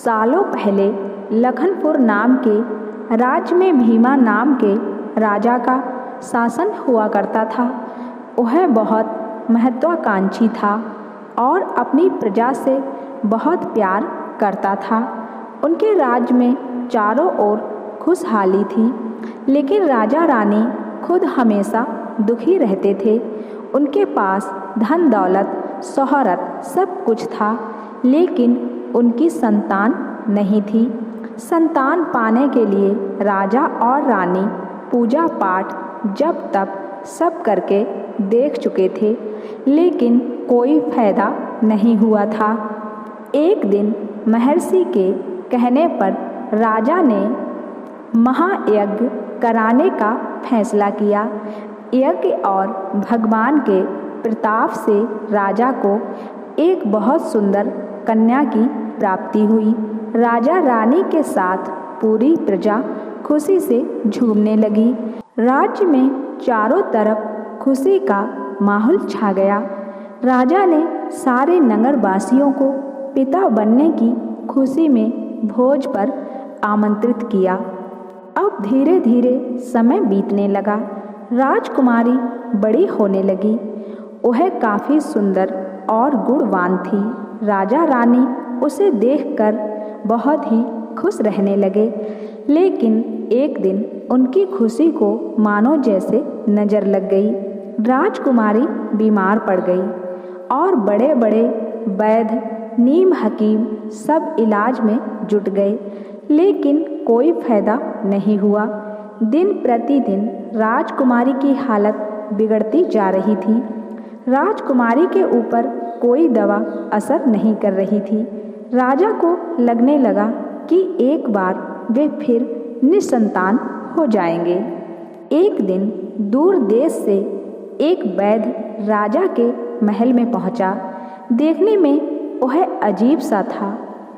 सालों पहले लखनपुर नाम के राज्य में भीमा नाम के राजा का शासन हुआ करता था। वह बहुत महत्वाकांक्षी था और अपनी प्रजा से बहुत प्यार करता था। उनके राज्य में चारों ओर खुशहाली थी, लेकिन राजा रानी खुद हमेशा दुखी रहते थे। उनके पास धन दौलत शोहरत सब कुछ था, लेकिन उनकी संतान नहीं थी। संतान पाने के लिए राजा और रानी पूजा पाठ जप तप सब करके देख चुके थे, लेकिन कोई फायदा नहीं हुआ था। एक दिन महर्षि के कहने पर राजा ने महायज्ञ कराने का फैसला किया। यज्ञ और भगवान के प्रताप से राजा को एक बहुत सुंदर कन्या की प्राप्ति हुई। राजा रानी के साथ पूरी प्रजा खुशी से झूमने लगी। राज्य में चारों तरफ खुशी का माहौल छा गया। राजा ने सारे नगरवासियों को पिता बनने की खुशी में भोज पर आमंत्रित किया। अब धीरे धीरे समय बीतने लगा। राजकुमारी बड़ी होने लगी। वह काफ़ी सुंदर और गुणवान थी। राजा रानी उसे देखकर बहुत ही खुश रहने लगे, लेकिन एक दिन उनकी खुशी को मानो जैसे नज़र लग गई। राजकुमारी बीमार पड़ गई और बड़े बड़े वैद्य नीम हकीम सब इलाज में जुट गए, लेकिन कोई फायदा नहीं हुआ। दिन प्रतिदिन राजकुमारी की हालत बिगड़ती जा रही थी। राजकुमारी के ऊपर कोई दवा असर नहीं कर रही थी। राजा को लगने लगा कि एक बार वे फिर निसंतान हो जाएंगे। एक दिन दूर देश से एक वैद्य राजा के महल में पहुंचा। देखने में वह अजीब सा था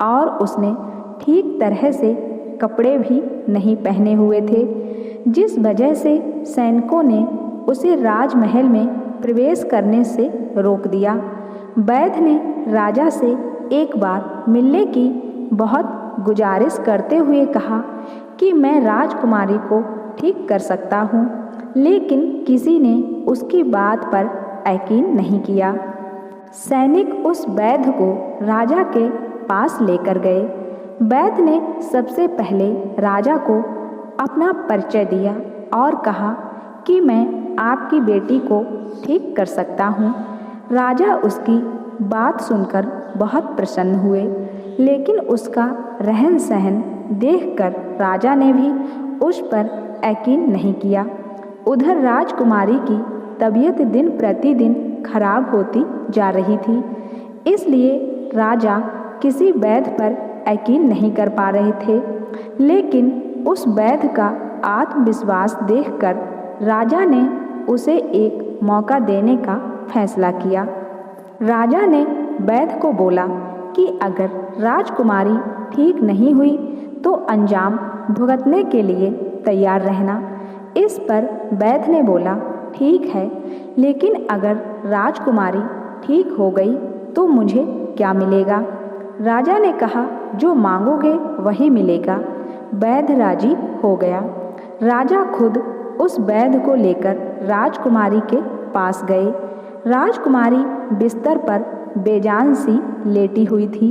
और उसने ठीक तरह से कपड़े भी नहीं पहने हुए थे, जिस वजह से सैनिकों ने उसे राजमहल में प्रवेश करने से रोक दिया। वैद्य ने राजा से एक बार मिलने की बहुत गुजारिश करते हुए कहा कि मैं राजकुमारी को ठीक कर सकता हूँ, लेकिन किसी ने उसकी बात पर यकीन नहीं किया। सैनिक उस वैद्य को राजा के पास लेकर गए। वैद्य ने सबसे पहले राजा को अपना परिचय दिया और कहा कि मैं आपकी बेटी को ठीक कर सकता हूँ। राजा उसकी बात सुनकर बहुत प्रसन्न हुए, लेकिन उसका रहन सहन देखकर राजा ने भी उस पर यकीन नहीं किया। उधर राजकुमारी की तबीयत दिन प्रतिदिन खराब होती जा रही थी, इसलिए राजा किसी वैद्य पर यकीन नहीं कर पा रहे थे। लेकिन उस वैद्य का आत्मविश्वास देखकर राजा ने उसे एक मौका देने का फैसला किया। राजा ने वैद्य को बोला कि अगर राजकुमारी ठीक नहीं हुई तो अंजाम भुगतने के लिए तैयार रहना। इस पर वैद्य ने बोला, ठीक है, लेकिन अगर राजकुमारी ठीक हो गई तो मुझे क्या मिलेगा? राजा ने कहा, जो मांगोगे वही मिलेगा। वैद्य राजी हो गया। राजा खुद उस वैद्य को लेकर राजकुमारी के पास गए। राजकुमारी बिस्तर पर बेजान सी लेटी हुई थी।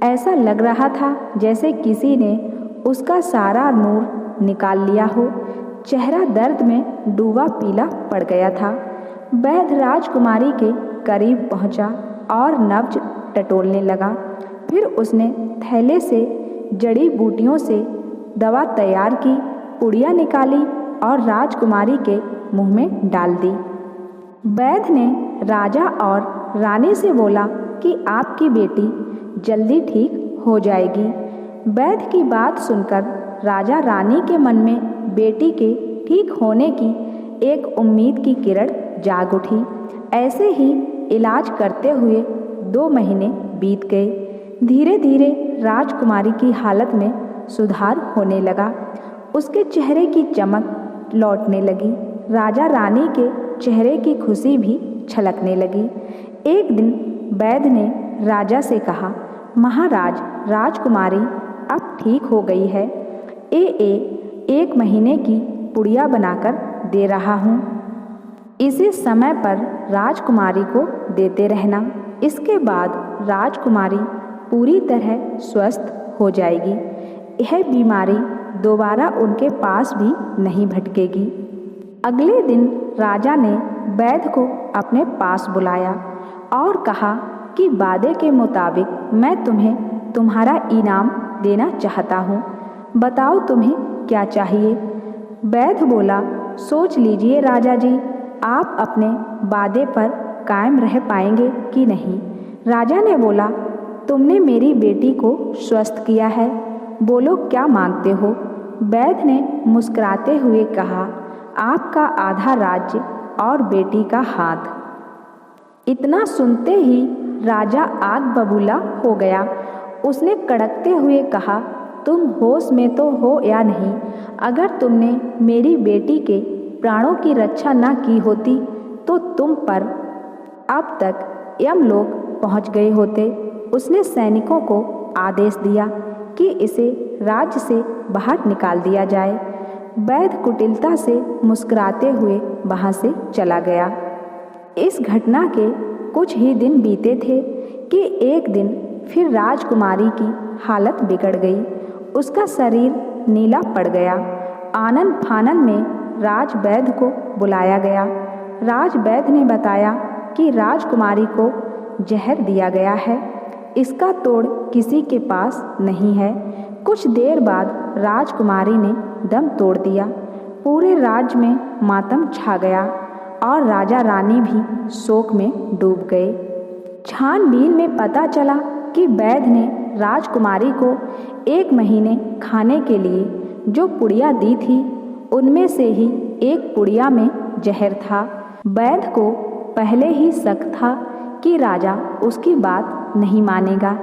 ऐसा लग रहा था जैसे किसी ने उसका सारा नूर निकाल लिया हो। चेहरा दर्द में डूबा पीला पड़ गया था। वैद्य राजकुमारी के करीब पहुंचा और नब्ज टटोलने लगा। फिर उसने थैले से जड़ी बूटियों से दवा तैयार की, पुड़िया निकाली और राजकुमारी के मुंह में डाल दी। वैद्य ने राजा और रानी से बोला कि आपकी बेटी जल्दी ठीक हो जाएगी। वैद्य की बात सुनकर राजा रानी के मन में बेटी के ठीक होने की एक उम्मीद की किरण जाग उठी। ऐसे ही इलाज करते हुए 2 महीने बीत गए। धीरे धीरे राजकुमारी की हालत में सुधार होने लगा। उसके चेहरे की चमक लौटने लगी। राजा रानी के चेहरे की खुशी भी छलकने लगी। एक दिन वैद्य ने राजा से कहा, महाराज, राजकुमारी अब ठीक हो गई है। एक महीने की पुड़िया बनाकर दे रहा हूँ। इसे समय पर राजकुमारी को देते रहना। इसके बाद राजकुमारी पूरी तरह स्वस्थ हो जाएगी। यह बीमारी दोबारा उनके पास भी नहीं भटकेगी। अगले दिन राजा ने वैद्य को अपने पास बुलाया और कहा कि वादे के मुताबिक मैं तुम्हें तुम्हारा इनाम देना चाहता हूँ। बताओ तुम्हें क्या चाहिए। वैद्य बोला, सोच लीजिए राजा जी, आप अपने वादे पर कायम रह पाएंगे कि नहीं। राजा ने बोला, तुमने मेरी बेटी को स्वस्थ किया है, बोलो क्या मांगते हो। वैद्य ने मुस्कुराते हुए कहा, आपका आधा राज्य और बेटी का हाथ। इतना सुनते ही राजा आग बबूला हो गया। उसने कड़कते हुए कहा, तुम होश में तो हो या नहीं? अगर तुमने मेरी बेटी के प्राणों की रक्षा न की होती तो तुम पर अब तक यमलोक पहुंच गए होते। उसने सैनिकों को आदेश दिया कि इसे राज्य से बाहर निकाल दिया जाए। वैद्य कुटिलता से मुस्कुराते हुए वहां से चला गया। इस घटना के कुछ ही दिन बीते थे कि एक दिन फिर राजकुमारी की हालत बिगड़ गई। उसका शरीर नीला पड़ गया। आनन फानन में राज वैद्य को बुलाया गया। राज वैद्य ने बताया कि राजकुमारी को जहर दिया गया है। इसका तोड़ किसी के पास नहीं है। कुछ देर बाद राजकुमारी ने दम तोड़ दिया। पूरे राज्य में मातम छा गया और राजा रानी भी शोक में डूब गए। छानबीन में पता चला कि वैद्य ने राजकुमारी को 1 महीने खाने के लिए जो पुड़िया दी थी, उनमें से ही एक पुड़िया में जहर था। वैद्य को पहले ही शक था कि राजा उसकी बात नहीं मानेगा,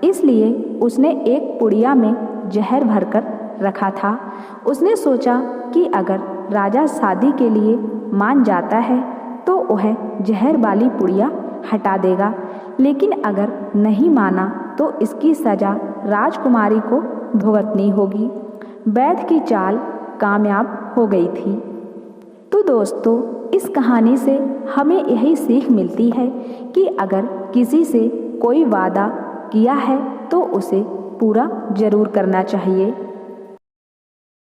इसलिए उसने एक पुड़िया में जहर भरकर रखा था। उसने सोचा कि अगर राजा शादी के लिए मान जाता है तो वह जहर वाली पुड़िया हटा देगा, लेकिन अगर नहीं माना तो इसकी सजा राजकुमारी को भुगतनी होगी। वैद्य की चाल कामयाब हो गई थी। तो दोस्तों, इस कहानी से हमें यही सीख मिलती है कि अगर किसी से कोई वादा किया है तो उसे पूरा जरूर करना चाहिए।